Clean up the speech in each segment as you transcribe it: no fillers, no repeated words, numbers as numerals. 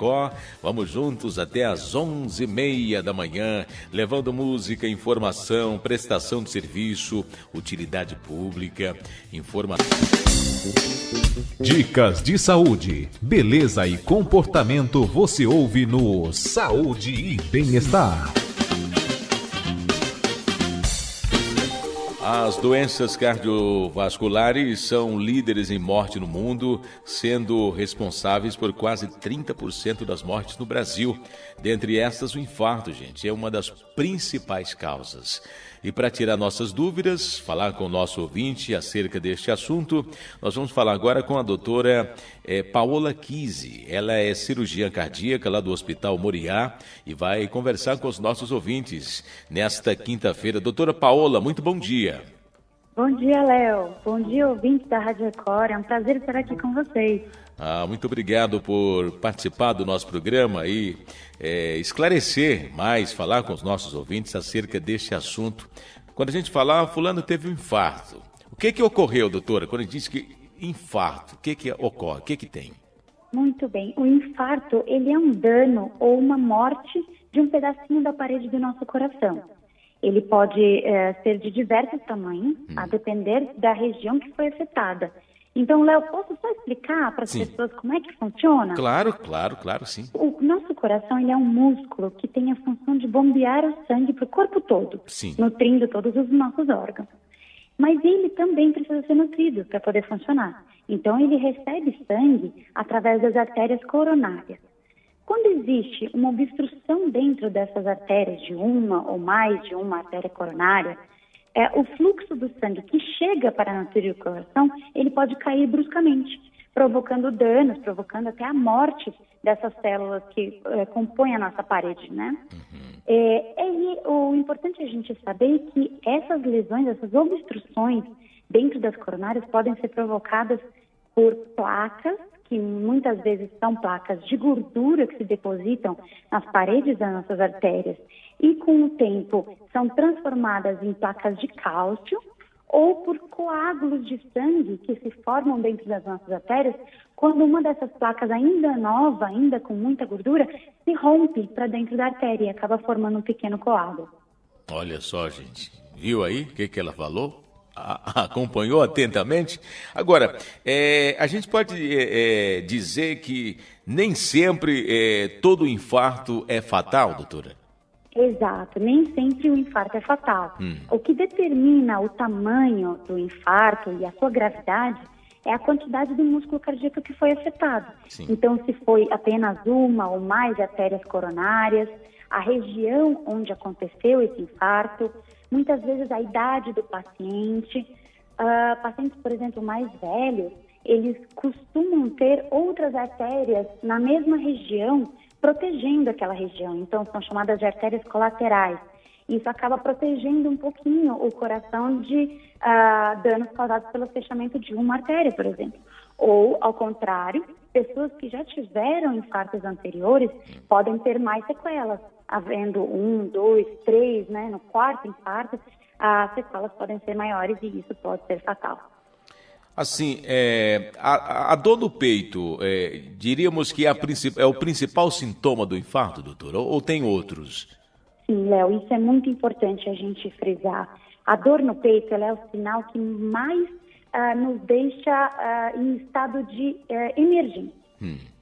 Record. Vamos juntos até às 11h30 da manhã, levando música, informação, prestação de serviço, utilidade pública, informação. Dicas de saúde, beleza e comportamento você ouve no Saúde e Bem-Estar. As doenças cardiovasculares são líderes em morte no mundo, sendo responsáveis por quase 30% das mortes no Brasil. Dentre estas, o infarto, gente, é uma das principais causas. E para tirar nossas dúvidas, falar com o nosso ouvinte acerca deste assunto, nós vamos falar agora com a doutora Paola Kise. Ela é cirurgiã cardíaca lá do Hospital Moriá e vai conversar com os nossos ouvintes nesta quinta-feira. Doutora Paola, muito bom dia. Bom dia, Léo. Bom dia, ouvintes da Rádio Record. É um prazer estar aqui com vocês. Muito obrigado por participar do nosso programa e esclarecer mais, falar com os nossos ouvintes acerca deste assunto. Quando a gente falar, fulano teve um infarto. O que ocorreu, doutora? Quando a gente diz que infarto, o que ocorre? O que tem? Muito bem. O infarto, ele é um dano ou uma morte de um pedacinho da parede do nosso coração. Ele pode ser de diversos tamanhos, a depender da região que foi afetada. Então, Léo, posso só explicar para as pessoas como é que funciona? Claro, sim. O nosso coração, ele é um músculo que tem a função de bombear o sangue para o corpo todo, nutrindo todos os nossos órgãos. Mas ele também precisa ser nutrido para poder funcionar. Então, ele recebe sangue através das artérias coronárias. Quando existe uma obstrução dentro dessas artérias, de uma ou mais de uma artéria coronária, o fluxo do sangue que chega para nutrir o coração, ele pode cair bruscamente, provocando danos, provocando até a morte dessas células que compõem a nossa parede, né? O importante é a gente saber que essas lesões, essas obstruções dentro das coronárias podem ser provocadas por placas, que muitas vezes são placas de gordura que se depositam nas paredes das nossas artérias e com o tempo são transformadas em placas de cálcio ou por coágulos de sangue que se formam dentro das nossas artérias quando uma dessas placas ainda nova, ainda com muita gordura, se rompe para dentro da artéria e acaba formando um pequeno coágulo. Olha só, gente. Viu aí o que ela falou? Acompanhou atentamente? Agora, a gente pode dizer que nem sempre todo infarto é fatal, doutora? Exato, nem sempre o infarto é fatal. O que determina o tamanho do infarto e a sua gravidade é a quantidade do músculo cardíaco que foi afetado. Sim. Então, se foi apenas uma ou mais artérias coronárias, a região onde aconteceu esse infarto, muitas vezes a idade do paciente. Pacientes, por exemplo, mais velhos, eles costumam ter outras artérias na mesma região, protegendo aquela região. Então, são chamadas de artérias colaterais. Isso acaba protegendo um pouquinho o coração de danos causados pelo fechamento de uma artéria, por exemplo. Ou, ao contrário, pessoas que já tiveram infartos anteriores podem ter mais sequelas. Havendo 1, 2, 3, né, no quarto infarto, as sequelas podem ser maiores e isso pode ser fatal. Assim, a dor no peito, diríamos que é o principal sintoma do infarto, doutor, ou tem outros? Sim, Léo, isso é muito importante a gente frisar. A dor no peito ela é o sinal que mais nos deixa em estado de emergência.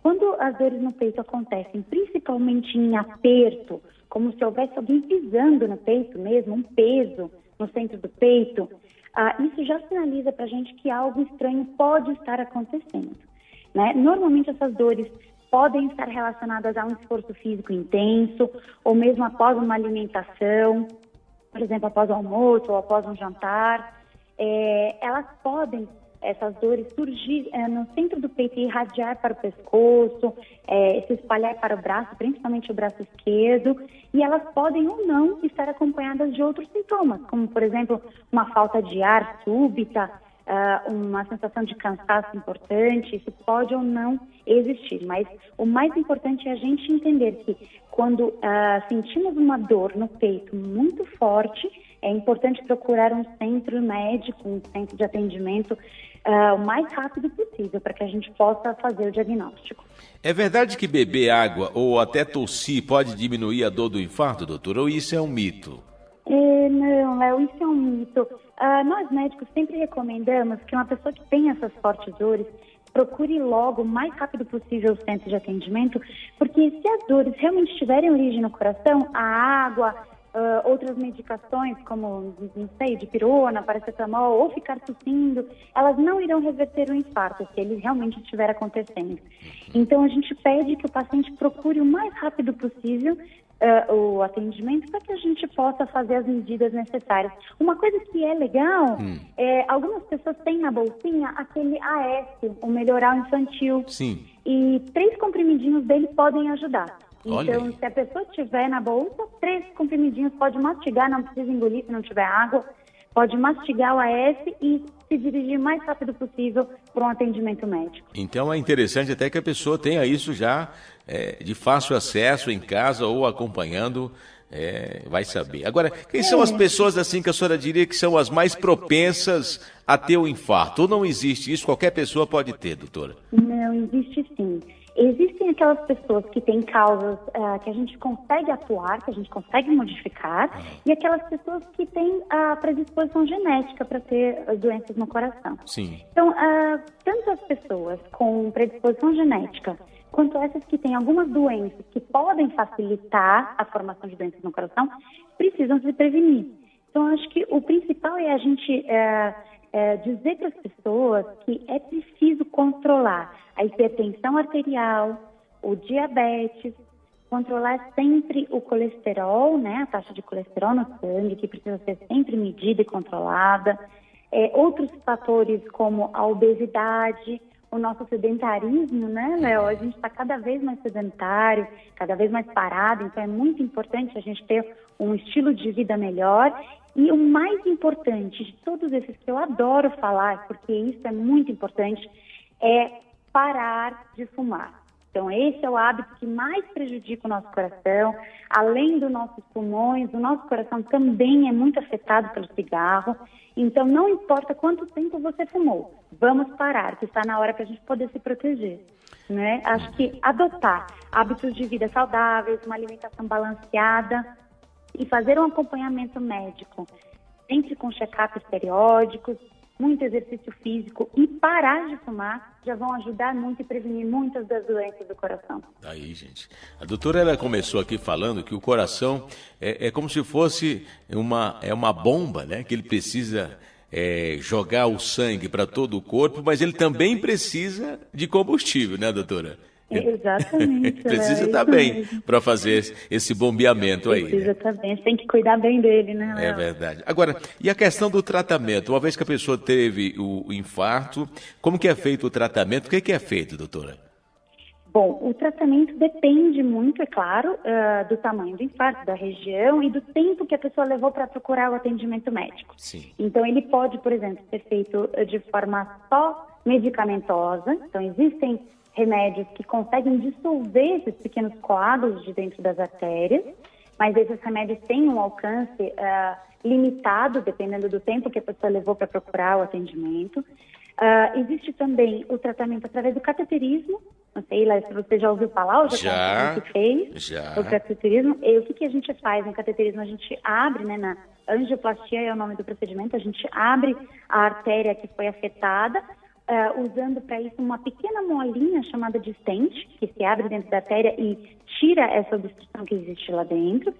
Quando as dores no peito acontecem, principalmente em aperto, como se houvesse alguém pisando no peito mesmo, um peso no centro do peito, isso já sinaliza para a gente que algo estranho pode estar acontecendo, né? Normalmente essas dores podem estar relacionadas a um esforço físico intenso, ou mesmo após uma alimentação, por exemplo, após o almoço ou após um jantar. Elas podem, essas dores, surgir no centro do peito e irradiar para o pescoço, se espalhar para o braço, principalmente o braço esquerdo, e elas podem ou não estar acompanhadas de outros sintomas, como, por exemplo, uma falta de ar súbita, uma sensação de cansaço importante. Isso pode ou não existir, mas o mais importante é a gente entender que quando sentimos uma dor no peito muito forte, é importante procurar um centro médico, um centro de atendimento o mais rápido possível para que a gente possa fazer o diagnóstico. É verdade que beber água ou até tossir pode diminuir a dor do infarto, doutora, ou isso é um mito? Não, Léo, isso é um mito. Nós médicos sempre recomendamos que uma pessoa que tem essas fortes dores procure logo, o mais rápido possível, o centro de atendimento, porque se as dores realmente tiverem origem no coração, a água, outras medicações como, não sei, dipirona, paracetamol, ou ficar tossindo, elas não irão reverter o infarto, se ele realmente estiver acontecendo. Então, a gente pede que o paciente procure o mais rápido possível o atendimento para que a gente possa fazer as medidas necessárias. Uma coisa que é legal, algumas pessoas têm na bolsinha aquele AS, o Melhoral Infantil. Sim. E 3 comprimidinhos dele podem ajudar. Olha Então, aí. se a pessoa tiver na bolsa, 3 comprimidinhos, pode mastigar, não precisa engolir se não tiver água, pode mastigar o AS e se dirigir o mais rápido possível para um atendimento médico. Então é interessante até que a pessoa tenha isso já de fácil acesso em casa ou acompanhando, vai saber. Agora, quem são as pessoas assim que a senhora diria que são as mais propensas a ter o infarto? Ou não existe isso? Qualquer pessoa pode ter, doutora? Não, existe sim. Existem aquelas pessoas que têm causas que a gente consegue atuar, que a gente consegue modificar, e aquelas pessoas que têm a predisposição genética para ter doenças no coração. Sim. Então, tanto as pessoas com predisposição genética, quanto essas que têm algumas doenças que podem facilitar a formação de doenças no coração, precisam se prevenir. Então, acho que o principal é a gente dizer para as pessoas que é preciso controlar a hipertensão arterial, o diabetes, controlar sempre o colesterol, né, a taxa de colesterol no sangue, que precisa ser sempre medida e controlada. Outros fatores como a obesidade, o nosso sedentarismo, né, Léo? A gente está cada vez mais sedentário, cada vez mais parado, então é muito importante a gente ter um estilo de vida melhor. E o mais importante de todos esses que eu adoro falar, porque isso é muito importante, é parar de fumar. Então, esse é o hábito que mais prejudica o nosso coração. Além dos nossos pulmões, o nosso coração também é muito afetado pelo cigarro. Então, não importa quanto tempo você fumou, vamos parar, que está na hora para a gente poder se proteger, né? Acho que adotar hábitos de vida saudáveis, uma alimentação balanceada e fazer um acompanhamento médico, sempre com check-ups periódicos, muito exercício físico e parar de fumar já vão ajudar muito e prevenir muitas das doenças do coração. Aí, gente. A doutora, ela começou aqui falando que o coração é como se fosse uma bomba, né? Que ele precisa jogar o sangue para todo o corpo, mas ele também precisa de combustível, né, doutora? Exatamente. Precisa estar bem para fazer esse bombeamento aí. Precisa estar bem, você tem que cuidar bem dele, né, Léo? É verdade. Agora, e a questão do tratamento? Uma vez que a pessoa teve o infarto, como que é feito o tratamento? O que é feito, doutora? Bom, o tratamento depende muito, é claro, do tamanho do infarto, da região e do tempo que a pessoa levou para procurar o atendimento médico. Sim. Então, ele pode, por exemplo, ser feito de forma só medicamentosa. Então, existem remédios que conseguem dissolver esses pequenos coágulos de dentro das artérias, mas esses remédios têm um alcance limitado, dependendo do tempo que a pessoa levou para procurar o atendimento. Existe também o tratamento através do cateterismo. Não sei, Léo, se você já ouviu falar ou já fez o cateterismo. E o que a gente faz no cateterismo? A gente abre, né, na angioplastia é o nome do procedimento, a gente abre a artéria que foi afetada, usando para isso uma pequena molinha chamada de stent, que se abre dentro da artéria e tira essa obstrução que existe lá dentro.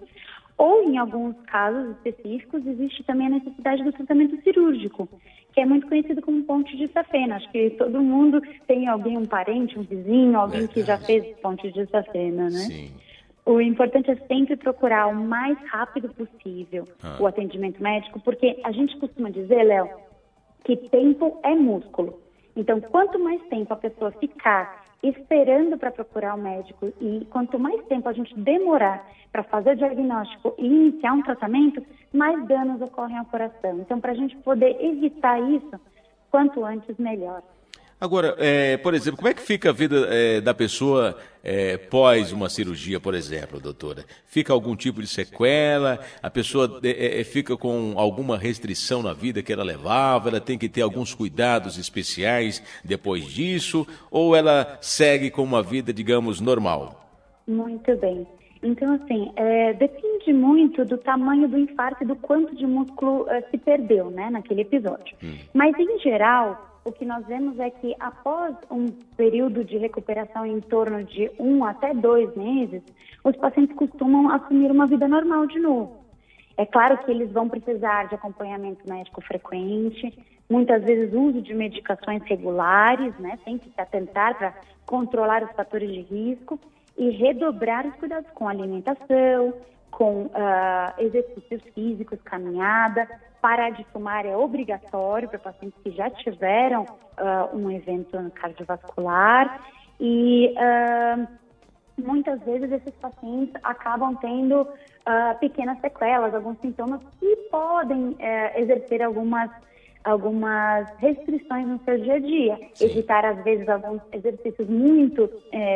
Ou, em alguns casos específicos, existe também a necessidade do tratamento cirúrgico, que é muito conhecido como ponte de safena. Acho que todo mundo tem alguém, um parente, um vizinho, alguém que já fez ponte de safena, né? Sim. O importante é sempre procurar o mais rápido possível o atendimento médico, porque a gente costuma dizer, Léo, que tempo é músculo. Então, quanto mais tempo a pessoa ficar esperando para procurar o médico e quanto mais tempo a gente demorar para fazer o diagnóstico e iniciar um tratamento, mais danos ocorrem ao coração. Então, para a gente poder evitar isso, quanto antes, melhor. Agora, por exemplo, como é que fica a vida da pessoa pós uma cirurgia, por exemplo, doutora? Fica algum tipo de sequela? A pessoa fica com alguma restrição na vida que ela levava? Ela tem que ter alguns cuidados especiais depois disso? Ou ela segue com uma vida, digamos, normal? Muito bem. Então, assim, depende muito do tamanho do infarto e do quanto de músculo se perdeu, né, naquele episódio. Mas, em geral, o que nós vemos é que após um período de recuperação em torno de 1 até 2 meses, os pacientes costumam assumir uma vida normal de novo. É claro que eles vão precisar de acompanhamento médico frequente, muitas vezes uso de medicações regulares, né, sempre se atentar para controlar os fatores de risco e redobrar os cuidados com alimentação, com exercícios físicos, caminhada. Parar de fumar é obrigatório para pacientes que já tiveram um evento cardiovascular e muitas vezes esses pacientes acabam tendo pequenas sequelas, alguns sintomas que podem exercer algumas restrições no seu dia a dia. Sim. Evitar, às vezes, alguns exercícios muito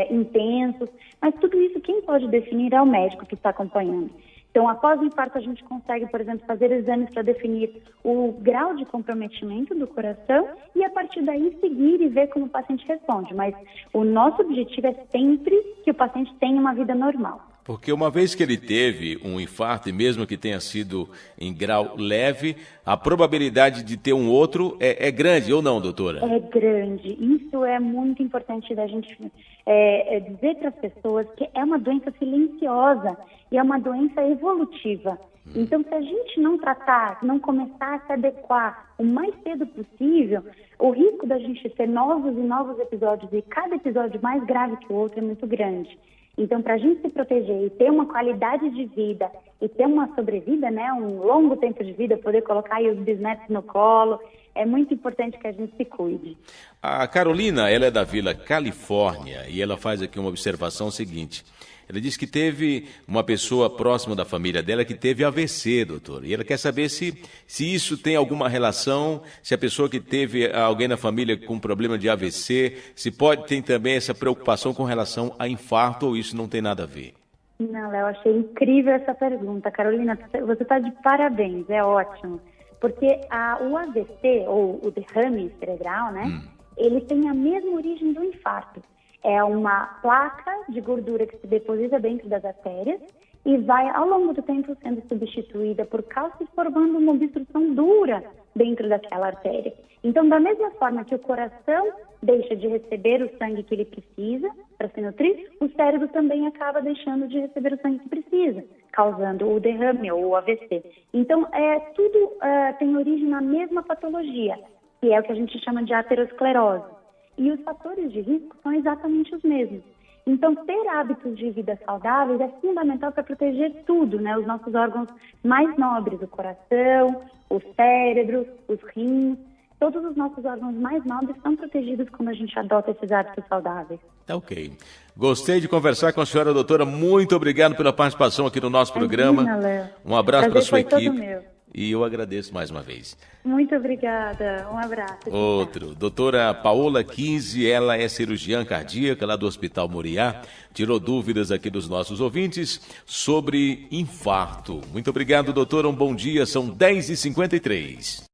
intensos, mas tudo isso quem pode definir é o médico que está acompanhando. Então, após o infarto, a gente consegue, por exemplo, fazer exames para definir o grau de comprometimento do coração e, a partir daí, seguir e ver como o paciente responde. Mas o nosso objetivo é sempre que o paciente tenha uma vida normal. Porque uma vez que ele teve um infarto, e mesmo que tenha sido em grau leve, a probabilidade de ter um outro é grande, ou não, doutora? É grande. Isso é muito importante da gente dizer para as pessoas que é uma doença silenciosa e é uma doença evolutiva. Então, se a gente não tratar, não começar a se adequar o mais cedo possível, o risco da gente ter novos e novos episódios, e cada episódio mais grave que o outro, é muito grande. Então, para a gente se proteger e ter uma qualidade de vida e ter uma sobrevida, né, um longo tempo de vida, poder colocar aí os bisnetos no colo, é muito importante que a gente se cuide. A Carolina, ela é da Vila Califórnia e ela faz aqui uma observação seguinte. Ela diz que teve uma pessoa próxima da família dela que teve AVC, doutor. E ela quer saber se isso tem alguma relação, se a pessoa que teve alguém na família com problema de AVC, se tem também essa preocupação com relação a infarto ou isso não tem nada a ver. Não, Léo, achei incrível essa pergunta. Carolina, você está de parabéns, é ótimo. Porque o AVC, ou o derrame cerebral, né, ele tem a mesma origem do infarto. É uma placa de gordura que se deposita dentro das artérias e vai, ao longo do tempo, sendo substituída por cálcio, formando uma obstrução dura dentro daquela artéria. Então, da mesma forma que o coração deixa de receber o sangue que ele precisa para se nutrir, o cérebro também acaba deixando de receber o sangue que precisa, causando o derrame ou o AVC. Então, tudo tem origem na mesma patologia, que é o que a gente chama de aterosclerose. E os fatores de risco são exatamente os mesmos. Então, ter hábitos de vida saudáveis é fundamental para proteger tudo, né? Os nossos órgãos mais nobres, o coração, o cérebro, os rins, todos os nossos órgãos mais nobres são protegidos quando a gente adota esses hábitos saudáveis. Tá ok. Gostei de conversar com a senhora, doutora. Muito obrigado pela participação aqui no nosso programa. Léo. Um abraço para a sua equipe. Todo meu. E eu agradeço mais uma vez. Muito obrigada. Um abraço. Outro. Doutora Paola Kise, ela é cirurgiã cardíaca lá do Hospital Moriá. Tirou dúvidas aqui dos nossos ouvintes sobre infarto. Muito obrigado, doutora. Um bom dia. São 10h53.